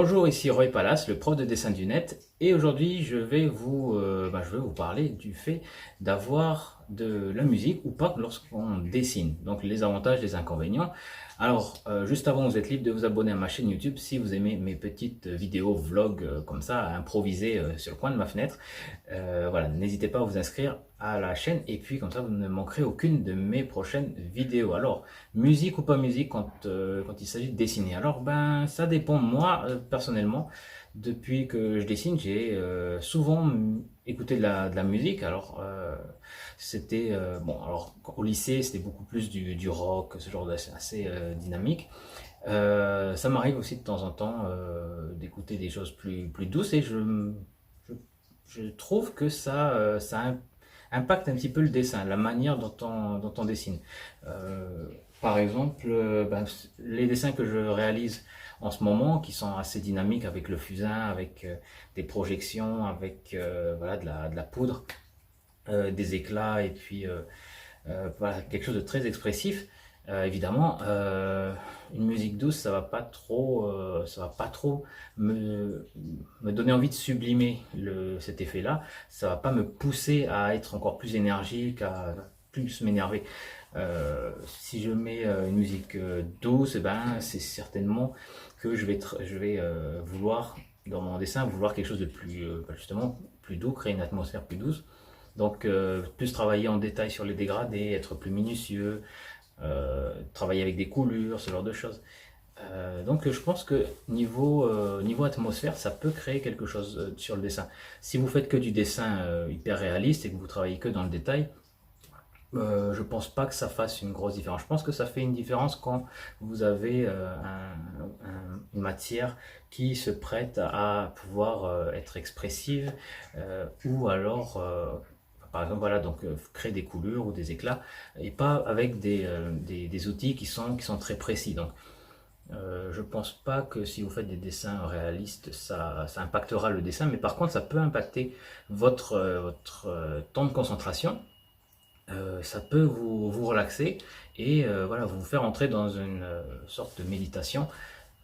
Bonjour, ici Roy Palace, le prof de dessin du net, et aujourd'hui je vais vous parler du fait d'avoir de la musique ou pas lorsqu'on dessine, donc les avantages, les inconvénients. Alors, juste avant, vous êtes libre de vous abonner à ma chaîne YouTube si vous aimez mes petites vidéos, vlogs comme ça, à improviser sur le coin de ma fenêtre. Voilà, n'hésitez pas à vous inscrire à la chaîne et puis comme ça vous ne manquerez aucune de mes prochaines vidéos. Alors, musique ou pas musique quand il s'agit de dessiner. Alors, ben, ça dépend. Moi, personnellement, depuis que je dessine, j'ai souvent écouté de la musique. Alors, bon, alors au lycée, c'était beaucoup plus du rock, ce genre assez dynamique. Ça m'arrive aussi de temps en temps d'écouter des choses plus douces et je, je trouve que ça impacte un petit peu le dessin, la manière dont on dessine. Par exemple, ben, les dessins que je réalise en ce moment, qui sont assez dynamiques avec le fusain, avec des projections, avec voilà, de la poudre, des éclats et puis voilà, quelque chose de très expressif. Évidemment, une musique douce, ça va pas trop me donner envie de sublimer cet effet-là. Ça va pas me pousser à être encore plus énergique, à plus m'énerver. Si je mets une musique douce, eh ben, c'est certainement que je vais vouloir, dans mon dessin, vouloir quelque chose de plus, justement, plus doux, créer une atmosphère plus douce. Donc, plus travailler en détail sur les dégradés, être plus minutieux, travailler avec des coulures, ce genre de choses. Donc, je pense que niveau atmosphère, ça peut créer quelque chose sur le dessin. Si vous faites que du dessin hyper réaliste et que vous travaillez que dans le détail, je pense pas que ça fasse une grosse différence. Je pense que ça fait une différence quand vous avez une matière qui se prête à pouvoir être expressive ou alors par exemple, voilà, donc créer des coulures ou des éclats, et pas avec des outils qui sont très précis. Donc, je pense pas que si vous faites des dessins réalistes, ça impactera le dessin, mais par contre, ça peut impacter votre temps de concentration. Ça peut vous relaxer et voilà, vous faire entrer dans une sorte de méditation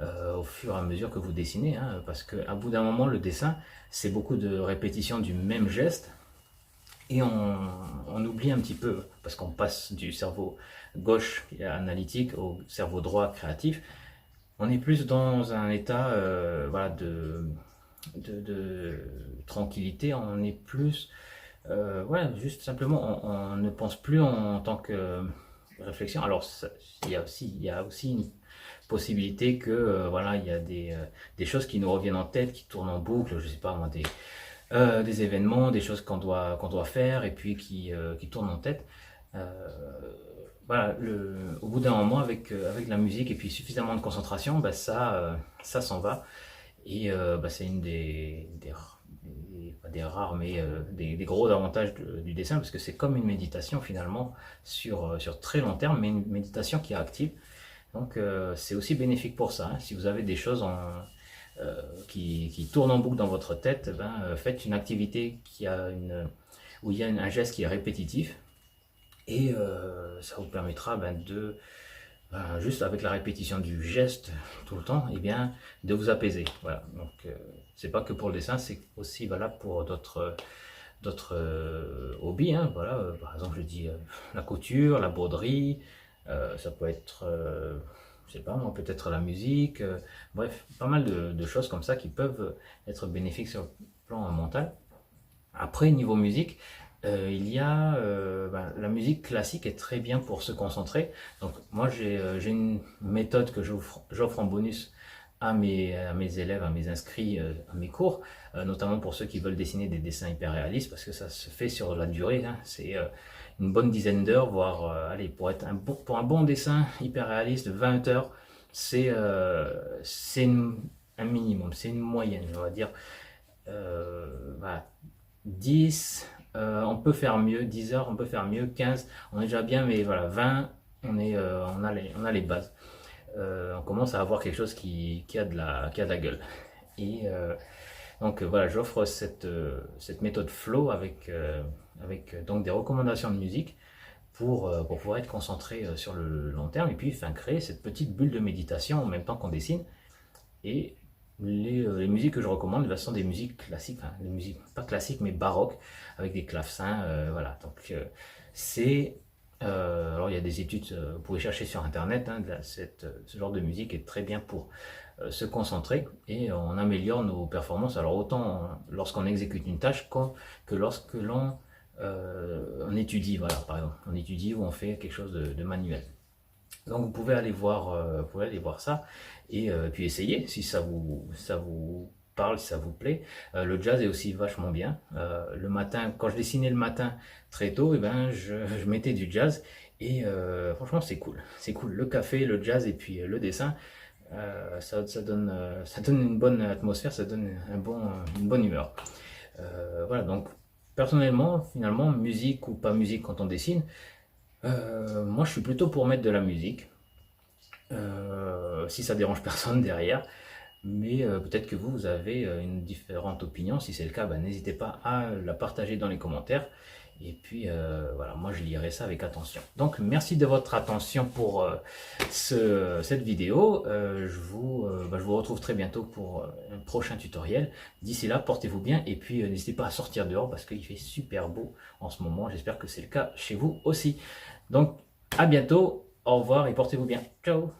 au fur et à mesure que vous dessinez, hein, parce qu'à bout d'un moment, le dessin, c'est beaucoup de répétitions du même geste et on oublie un petit peu, parce qu'on passe du cerveau gauche analytique au cerveau droit créatif. On est plus dans un état voilà, de tranquillité, on est plus voilà, juste simplement, on ne pense plus en tant que réflexion. Alors, il y a aussi une possibilité que, voilà, il y a des choses qui nous reviennent en tête, qui tournent en boucle, je sais pas moi, des événements, des choses qu'on doit faire et puis qui tournent en tête. Euh, voilà, au bout d'un moment, avec la musique et puis suffisamment de concentration, bah, ça s'en va. Et bah, c'est une pas des rares, mais des gros avantages du dessin, parce que c'est comme une méditation finalement sur très long terme, mais une méditation qui est active. Donc c'est aussi bénéfique pour ça, hein. Si vous avez des choses qui tournent en boucle dans votre tête, ben, faites une activité où il y a un geste qui est répétitif, et ça vous permettra ben, juste avec la répétition du geste tout le temps, eh bien, de vous apaiser. Voilà. Donc, c'est pas que pour le dessin, c'est aussi valable pour d'autres hobbies, hein. Voilà. Par exemple, je dis la couture, la broderie, ça peut être, je sais pas moi, peut-être la musique, bref, pas mal de choses comme ça qui peuvent être bénéfiques sur le plan mental. Après, niveau musique, il y a ben, la musique classique est très bien pour se concentrer. Donc moi j'ai une méthode que j'offre en bonus à mes élèves, à mes inscrits, à mes cours, notamment pour ceux qui veulent dessiner des dessins hyper réalistes, parce que ça se fait sur la durée, hein. C'est une bonne dizaine d'heures, voire allez, pour un bon dessin hyper réaliste, 20 heures, c'est un minimum, c'est une moyenne, on va dire. Voilà, 10, on peut faire mieux, 10 heures, on peut faire mieux, 15, on est déjà bien, mais voilà, 20, on a les bases. On commence à avoir quelque chose qui a de la gueule. Et donc voilà, j'offre cette méthode flow avec donc des recommandations de musique pour pouvoir être concentré sur le long terme et puis enfin, créer cette petite bulle de méditation en même temps qu'on dessine. Et les musiques que je recommande, ce sont des musiques classiques, hein, des musiques pas classiques mais baroques, avec des clavecins, voilà. Donc alors il y a des études, vous pouvez chercher sur internet, hein, ce genre de musique est très bien pour se concentrer et on améliore nos performances. Alors autant lorsqu'on exécute une tâche que lorsque l'on on étudie, voilà, par exemple, on étudie ou on fait quelque chose de manuel. Donc vous pouvez aller voir ça et puis essayer si ça vous parle, si ça vous plaît. Le jazz est aussi vachement bien. Le matin, quand je dessinais le matin très tôt, et ben je mettais du jazz et franchement c'est cool. C'est cool. Le café, le jazz et puis le dessin, ça donne une bonne atmosphère, ça donne une bonne humeur. Voilà, donc personnellement, finalement, musique ou pas musique quand on dessine, moi je suis plutôt pour mettre de la musique, si ça dérange personne derrière. Mais peut-être que vous avez une différente opinion. Si c'est le cas, ben, n'hésitez pas à la partager dans les commentaires. Et puis voilà, moi je lirai ça avec attention. Donc merci de votre attention pour cette vidéo. Je vous retrouve très bientôt pour un prochain tutoriel. D'ici là, portez-vous bien et puis n'hésitez pas à sortir dehors parce qu'il fait super beau en ce moment. J'espère que c'est le cas chez vous aussi. Donc à bientôt, au revoir et portez-vous bien. Ciao!